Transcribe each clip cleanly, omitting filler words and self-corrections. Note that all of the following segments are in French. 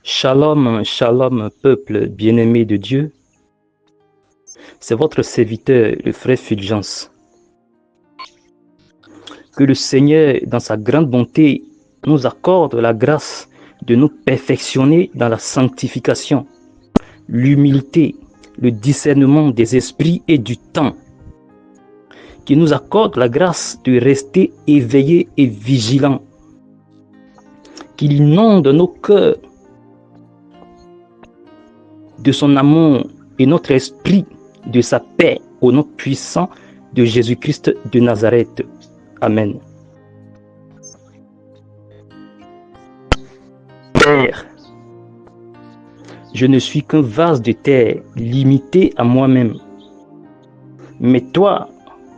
Shalom, shalom, peuple bien-aimé de Dieu. C'est votre serviteur, le frère Fulgence. Que le Seigneur, dans sa grande bonté, nous accorde la grâce de nous perfectionner dans la sanctification, l'humilité, le discernement des esprits et du temps. Qu'il nous accorde la grâce de rester éveillés et vigilants. Qu'il inonde nos cœurs de son amour et notre esprit de sa paix au nom puissant de Jésus-Christ de Nazareth. Amen. Père, je ne suis qu'un vase de terre limité à moi-même. Mais toi,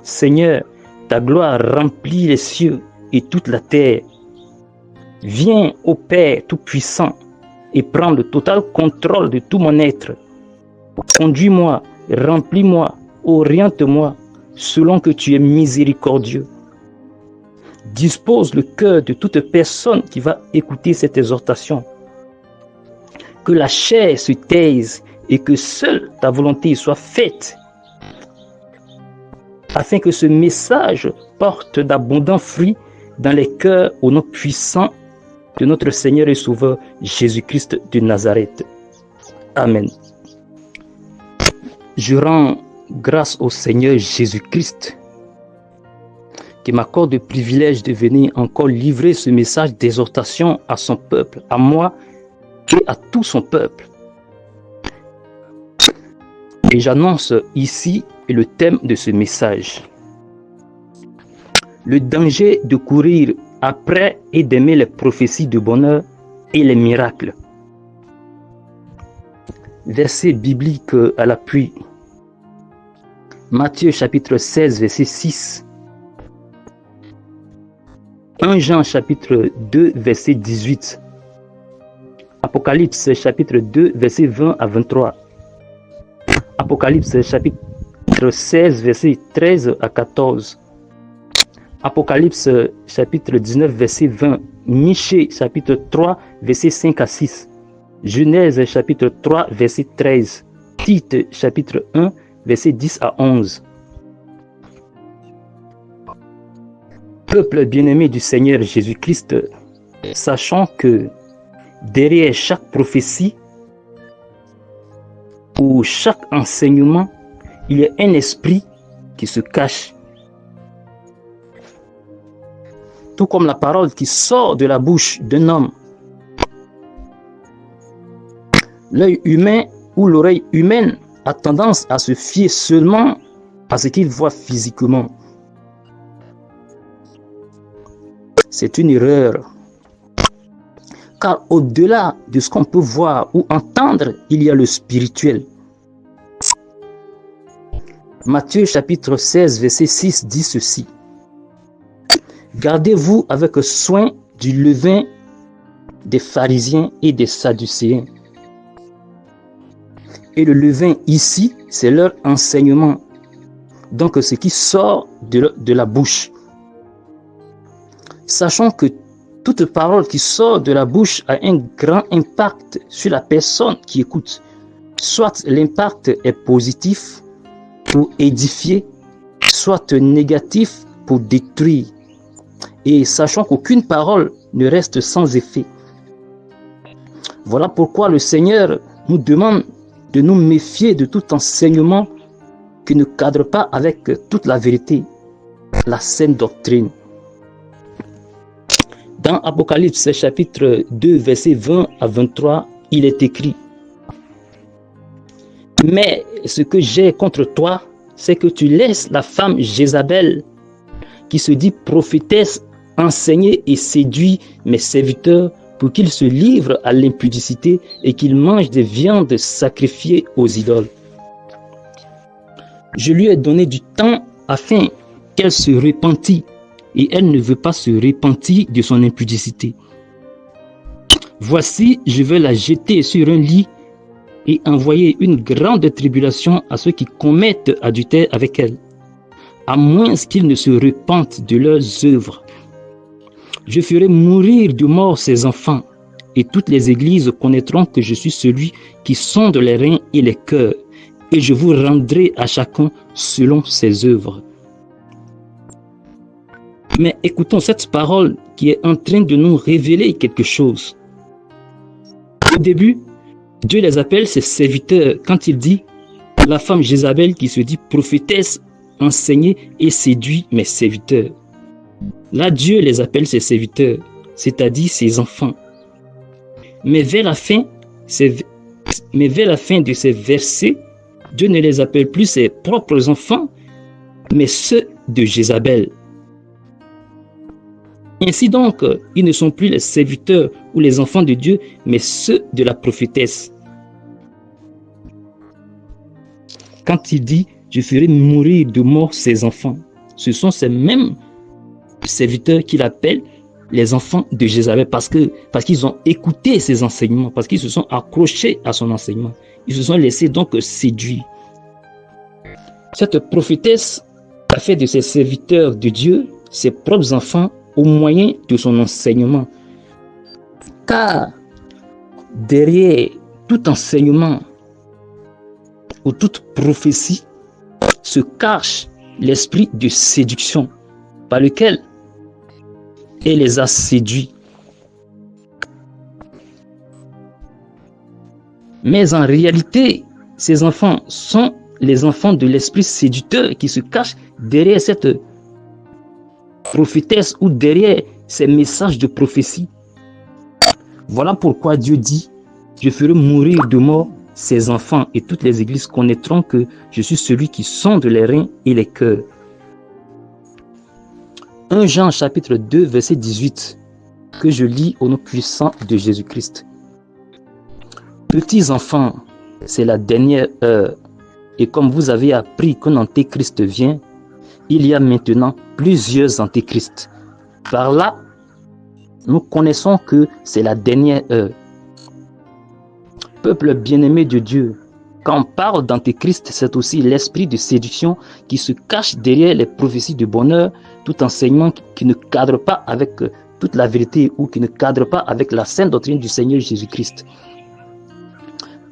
Seigneur, ta gloire remplit les cieux et toute la terre. Viens, ô Père Tout-Puissant, et prends le total contrôle de tout mon être. Conduis-moi, remplis-moi, oriente-moi, selon que tu es miséricordieux. Dispose le cœur de toute personne qui va écouter cette exhortation. Que la chair se taise et que seule ta volonté soit faite, afin que ce message porte d'abondants fruits dans les cœurs au nom puissant de notre Seigneur et Sauveur Jésus-Christ de Nazareth. Amen. Je rends grâce au Seigneur Jésus-Christ qui m'accorde le privilège de venir encore livrer ce message d'exhortation à son peuple, à moi et à tout son peuple. Et j'annonce ici le thème de ce message. Le danger de courir après et d'aimer les prophéties de bonheur et les miracles. Verset biblique à l'appui. Matthieu chapitre 16, verset 6. 1 Jean chapitre 2, verset 18. Apocalypse chapitre 2, verset 20 à 23. Apocalypse chapitre 16, verset 13 à 14. Apocalypse chapitre 19, verset 20. Michée chapitre 3, verset 5 à 6. Genèse chapitre 3, verset 13. Tite chapitre 1, verset 10 à 11. Peuple bien-aimé du Seigneur Jésus-Christ, sachant que derrière chaque prophétie ou chaque enseignement, il y a un esprit qui se cache. Tout comme la parole qui sort de la bouche d'un homme. L'œil humain ou l'oreille humaine a tendance à se fier seulement à ce qu'il voit physiquement. C'est une erreur. Car au-delà de ce qu'on peut voir ou entendre, il y a le spirituel. Matthieu chapitre 16, verset 6 dit ceci. Gardez-vous avec soin du levain des pharisiens et des sadducéens. Et le levain ici, c'est leur enseignement. Donc ce qui sort de la bouche. Sachant que toute parole qui sort de la bouche a un grand impact sur la personne qui écoute. Soit l'impact est positif pour édifier, soit négatif pour détruire. Et sachant qu'aucune parole ne reste sans effet. Voilà pourquoi le Seigneur nous demande de nous méfier de tout enseignement qui ne cadre pas avec toute la vérité, la saine doctrine. Dans Apocalypse chapitre 2, verset 20 à 23, il est écrit: mais ce que j'ai contre toi, c'est que tu laisses la femme Jézabel, qui se dit prophétesse, enseigner et séduit mes serviteurs pour qu'ils se livrent à l'impudicité et qu'ils mangent des viandes sacrifiées aux idoles. Je lui ai donné du temps afin qu'elle se repentît, et elle ne veut pas se repentir de son impudicité. Voici, je vais la jeter sur un lit et envoyer une grande tribulation à ceux qui commettent adultère avec elle, à moins qu'ils ne se repentent de leurs œuvres. Je ferai mourir de mort ses enfants, et toutes les églises connaîtront que je suis celui qui sonde les reins et les cœurs, et je vous rendrai à chacun selon ses œuvres. Mais écoutons cette parole qui est en train de nous révéler quelque chose. Au début, Dieu les appelle ses serviteurs quand il dit « La femme Jézabel qui se dit prophétesse, enseignée et séduit mes serviteurs ». Là, Dieu les appelle ses serviteurs, c'est-à-dire ses enfants. Mais vers la fin de ces versets, Dieu ne les appelle plus ses propres enfants, mais ceux de Jézabel. Ainsi donc, ils ne sont plus les serviteurs ou les enfants de Dieu, mais ceux de la prophétesse. Quand il dit « Je ferai mourir de mort ses enfants », ce sont ces mêmes serviteurs qu'il appelle les enfants de Jézabel parce qu'ils ont écouté ses enseignements, parce qu'ils se sont accrochés à son enseignement. Ils se sont laissés donc séduire. Cette prophétesse a fait de ses serviteurs de Dieu ses propres enfants au moyen de son enseignement. Car derrière tout enseignement ou toute prophétie se cache l'esprit de séduction par lequel elle les a séduits. Mais en réalité, ces enfants sont les enfants de l'esprit séducteur qui se cache derrière cette prophétesse ou derrière ces messages de prophétie. Voilà pourquoi Dieu dit « Je ferai mourir de mort ses enfants et toutes les églises connaîtront que je suis celui qui sonde les reins et les cœurs. » 1 Jean chapitre 2 verset 18 que je lis au nom puissant de Jésus-Christ. Petits enfants, c'est la dernière heure et comme vous avez appris qu'un antéchrist vient, il y a maintenant plusieurs antéchrists. Par là, nous connaissons que c'est la dernière heure. Peuple bien-aimé de Dieu, quand on parle d'antéchrist, c'est aussi l'esprit de séduction qui se cache derrière les prophéties de bonheur, tout enseignement qui ne cadre pas avec toute la vérité ou qui ne cadre pas avec la sainte doctrine du Seigneur Jésus-Christ.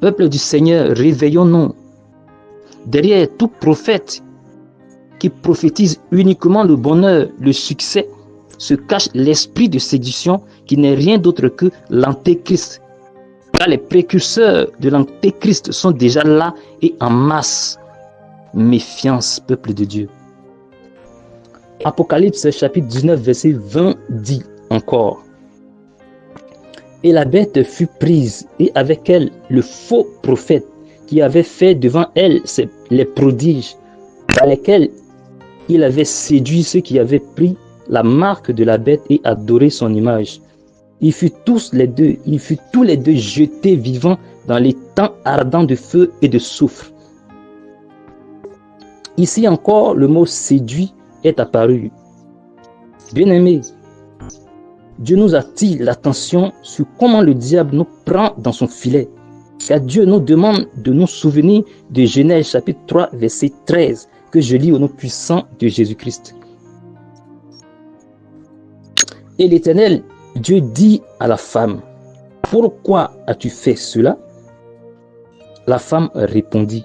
Peuple du Seigneur, réveillons-nous. Derrière tout prophète qui prophétise uniquement le bonheur, le succès, se cache l'esprit de séduction qui n'est rien d'autre que l'antéchrist. Car les précurseurs de l'antéchrist sont déjà là et en masse. Méfiance, peuple de Dieu. Apocalypse chapitre 19 verset 20 dit encore: Et la bête fut prise, et avec elle le faux prophète qui avait fait devant elle les prodiges par lesquels il avait séduit ceux qui avaient pris la marque de la bête et adoré son image. Ils furent tous les deux jetés vivants dans les temps ardents de feu et de soufre. Ici encore, le mot séduit est apparu. Bien-aimés, Dieu nous attire l'attention sur comment le diable nous prend dans son filet. Car Dieu nous demande de nous souvenir de Genèse chapitre 3 verset 13 que je lis au nom puissant de Jésus-Christ. Et l'Éternel, Dieu dit à la femme: Pourquoi as-tu fait cela? La femme répondit: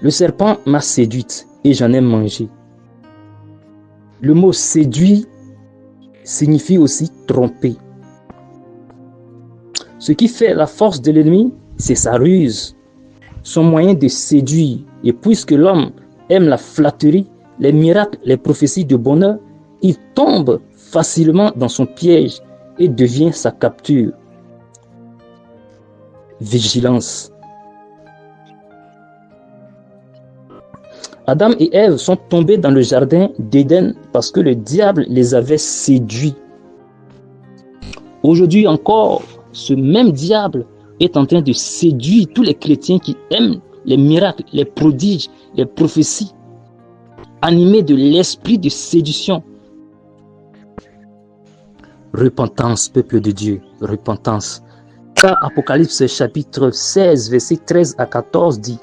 Le serpent m'a séduite et j'en ai mangé. Le mot séduit signifie aussi tromper. Ce qui fait la force de l'ennemi, c'est sa ruse, son moyen de séduire. Et puisque l'homme aime la flatterie, les miracles, les prophéties de bonheur, il tombe facilement dans son piège et devient sa capture. Vigilance. Adam et Ève sont tombés dans le jardin d'Éden parce que le diable les avait séduits. Aujourd'hui encore, ce même diable est en train de séduire tous les chrétiens qui aiment les miracles, les prodiges, les prophéties, animés de l'esprit de séduction. Repentance, peuple de Dieu, repentance. Car Apocalypse chapitre 16, verset 13 à 14 dit: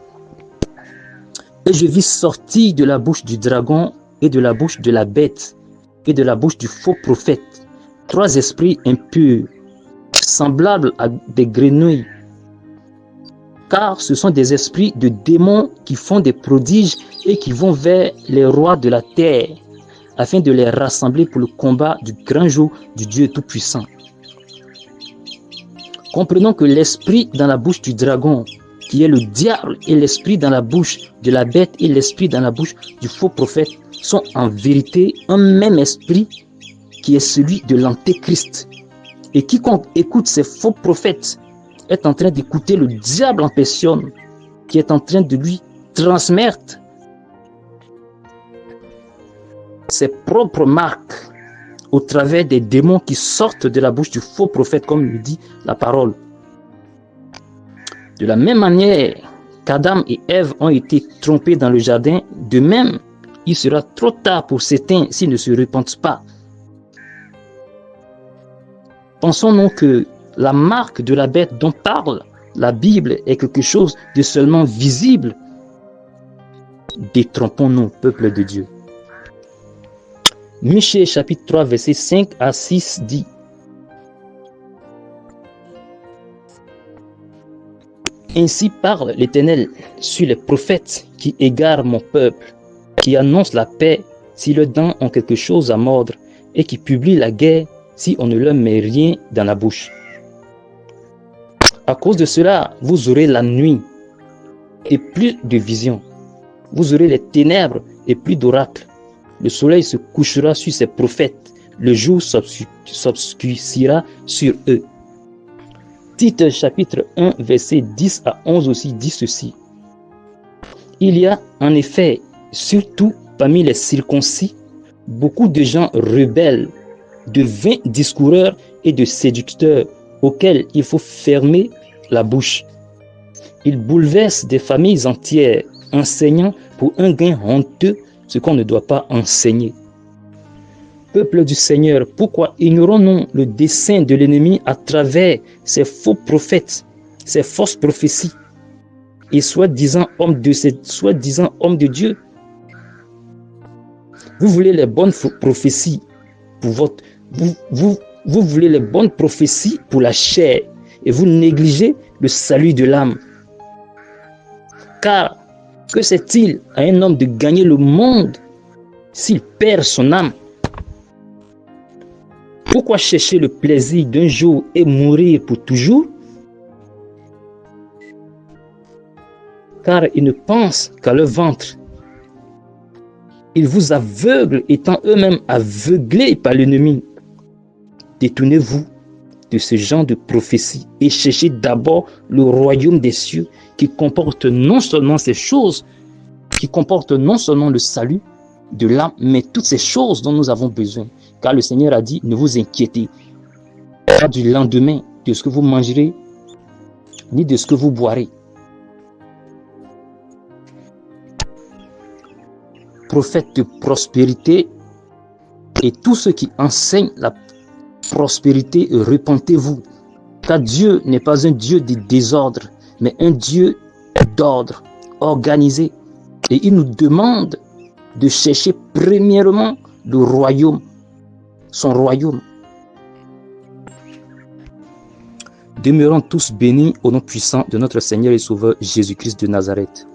Et je vis sortir de la bouche du dragon et de la bouche de la bête et de la bouche du faux prophète 3 esprits un peu semblables à des grenouilles, car ce sont des esprits de démons qui font des prodiges et qui vont vers les rois de la terre, afin de les rassembler pour le combat du grand jour du Dieu Tout-Puissant. Comprenons que l'esprit dans la bouche du dragon, qui est le diable, et l'esprit dans la bouche de la bête et l'esprit dans la bouche du faux prophète sont en vérité un même esprit qui est celui de l'antéchrist. Et quiconque écoute ces faux prophètes est en train d'écouter le diable en personne, qui est en train de lui transmettre ses propres marques au travers des démons qui sortent de la bouche du faux prophète, comme le dit la parole. De la même manière qu'Adam et Ève ont été trompés dans le jardin, de même, il sera trop tard pour certains s'ils ne se repentent pas. Pensons donc que la marque de la bête dont parle la Bible est quelque chose de seulement visible. Détrompons-nous, peuple de Dieu. Michée chapitre 3, versets 5 à 6 dit: Ainsi parle l'Éternel sur les prophètes qui égarent mon peuple, qui annoncent la paix si leurs dents ont quelque chose à mordre, et qui publient la guerre si on ne leur met rien dans la bouche. À cause de cela, vous aurez la nuit et plus de visions. Vous aurez les ténèbres et plus d'oracles. Le soleil se couchera sur ces prophètes, le jour s'obscurcira sur eux. Tite chapitre 1, verset 10 à 11 aussi dit ceci. Il y a en effet, surtout parmi les circoncis, beaucoup de gens rebelles, de vains discoureurs et de séducteurs auxquels il faut fermer la bouche. Ils bouleversent des familles entières, enseignant pour un gain honteux ce qu'on ne doit pas enseigner. Peuple du Seigneur, pourquoi ignorons-nous le dessein de l'ennemi à travers ces faux prophètes, ces fausses prophéties et soi-disant hommes de Dieu? Vous voulez les bonnes prophéties pour votre... Vous voulez les bonnes prophéties pour la chair et vous négligez le salut de l'âme. Car que sert-il à un homme de gagner le monde s'il perd son âme? Pourquoi chercher le plaisir d'un jour et mourir pour toujours? Car ils ne pensent qu'à leur ventre. Ils vous aveuglent étant eux-mêmes aveuglés par l'ennemi. Détournez-vous de ce genre de prophétie et cherchez d'abord le royaume des cieux qui comporte non seulement ces choses, qui comporte non seulement le salut de l'âme, mais toutes ces choses dont nous avons besoin. Car le Seigneur a dit, ne vous inquiétez pas du lendemain, de ce que vous mangerez, ni de ce que vous boirez. Prophètes de prospérité et tous ceux qui enseignent la prospérité, repentez-vous. Car Dieu n'est pas un Dieu de désordre, mais un Dieu d'ordre, organisé. Et il nous demande de chercher premièrement le royaume, son royaume. Demeurons tous bénis au nom puissant de notre Seigneur et Sauveur Jésus-Christ de Nazareth.